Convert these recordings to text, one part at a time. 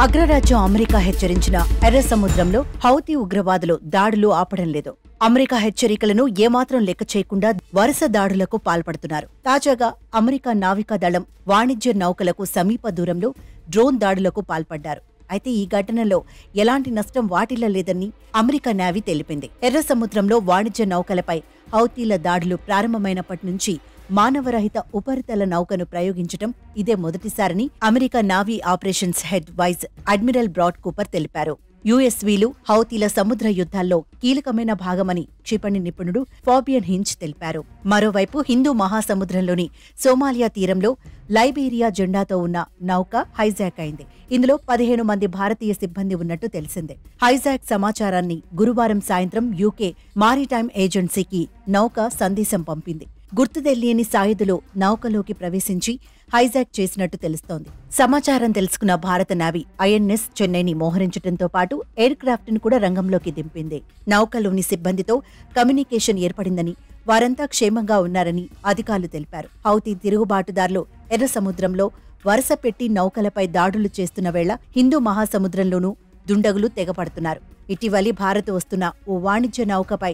అగ్రరాజ్యం అమెరికా హెచ్చరించిన ఎర్ర సముద్రంలో హౌతీ ఉగ్రవాదులు దాడులు ఆపడం లేదు. అమెరికా హెచ్చరికలను ఏమాత్రం లెక్క చేయకుండా వరుస దాడులకు పాల్పడుతున్నారు. తాజాగా అమెరికా నావికా దళం వాణిజ్య నౌకలకు సమీప దూరంలో డ్రోన్ దాడులకు పాల్పడ్డారు. అయితే ఈ ఘటనలో ఎలాంటి నష్టం వాటిల్లలేదని అమెరికా నేవీ తెలిపింది. ఎర్ర సముద్రంలో వాణిజ్య నౌకలపై హౌతీల దాడులు ప్రారంభమైనప్పటి నుంచి మానవరహిత ఉపరితల నౌకను ప్రయోగించడం ఇదే మొదటిసారని America navy operations head vice admiral Brad Cooper తెలిపారు. యుఎస్వీలు హౌతీల సముద్ర యుద్ధాల్లో కీలకమైన భాగమని క్షిపణి నిపుణుడు ఫాబియన్ హించ్ తెలిపారు. మరోవైపు హిందూ మహాసముద్రంలోని సోమాలియా తీరంలో లైబీరియా జెండాతో ఉన్న నౌక హైజాక్ అయింది. ఇందులో 15 మంది భారతీయ సిబ్బంది ఉన్నట్టు తెలిసిందే. హైజాక్ సమాచారాన్ని గురువారం సాయంత్రం యూకే మారిటైమ్ ఏజెన్సీకి నౌక సందేశం పంపింది. గుర్తు తెలియని సాయుధులు నౌకలోకి ప్రవేశించి హైజాక్ చేసినట్టు తెలుస్తోంది. సమాచారం తెలుసుకున్న భారత నావీ ఐఎన్ఎస్ చెన్నైని మోహరించడంతో పాటు ఎయిర్ క్రాఫ్ట్ ను కూడా రంగంలోకి దింపింది. నౌకలోని సిబ్బందితో కమ్యూనికేషన్ ఏర్పడిందని, వారంతా క్షేమంగా ఉన్నారని అధికారులు తెలిపారు. హౌతీ తిరుగుబాటుదారులు ఎర్ర సముద్రంలో వరుస పెట్టి నౌకలపై దాడులు చేస్తున్న వేళ హిందూ మహాసముద్రంలోనూ దుండగులు తెగపడుతున్నారు. ఇటీవలి భారత్ వస్తున్న ఓ వాణిజ్య నౌకపై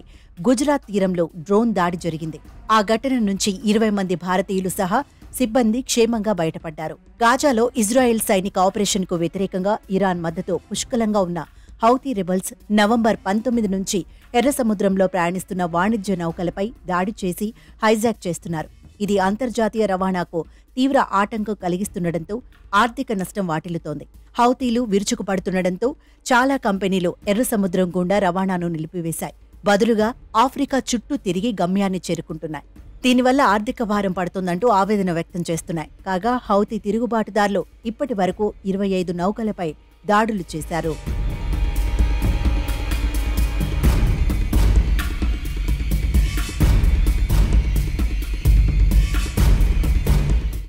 గుజరాత్ తీరంలో డ్రోన్ దాడి జరిగింది. ఆ ఘటన నుంచి 20 మంది భారతీయులు సహా సిబ్బంది క్షేమంగా బయటపడ్డారు. గాజాలో ఇజ్రాయెల్ సైనిక ఆపరేషన్కు వ్యతిరేకంగా ఇరాన్ మద్దతు పుష్కలంగా ఉన్న హౌతీ రెబల్స్ నవంబర్ 19 నుంచి ఎర్ర సముద్రంలో ప్రయాణిస్తున్న వాణిజ్య నౌకలపై దాడి చేసి హైజాక్ చేస్తున్నారు. ఇది అంతర్జాతీయ రవాణాకు తీవ్ర ఆటంకం కలిగిస్తుండటంతో ఆర్థిక నష్టం వాటిల్లుతోంది. హౌతీలు విరుచుకుపడుతుండటంతో చాలా కంపెనీలు ఎర్ర సముద్రం గుండా రవాణాను నిలిపివేశాయి. బదులుగా ఆఫ్రికా చుట్టూ తిరిగి గమ్యాన్ని చేరుకుంటున్నాయి. దీనివల్ల ఆర్థిక భారం పడుతుందంటూ ఆవేదన వ్యక్తం చేస్తున్నాయి. కాగా హౌతీ తిరుగుబాటుదారులు ఇప్పటి వరకు 25 నౌకలపై దాడులు చేశారు.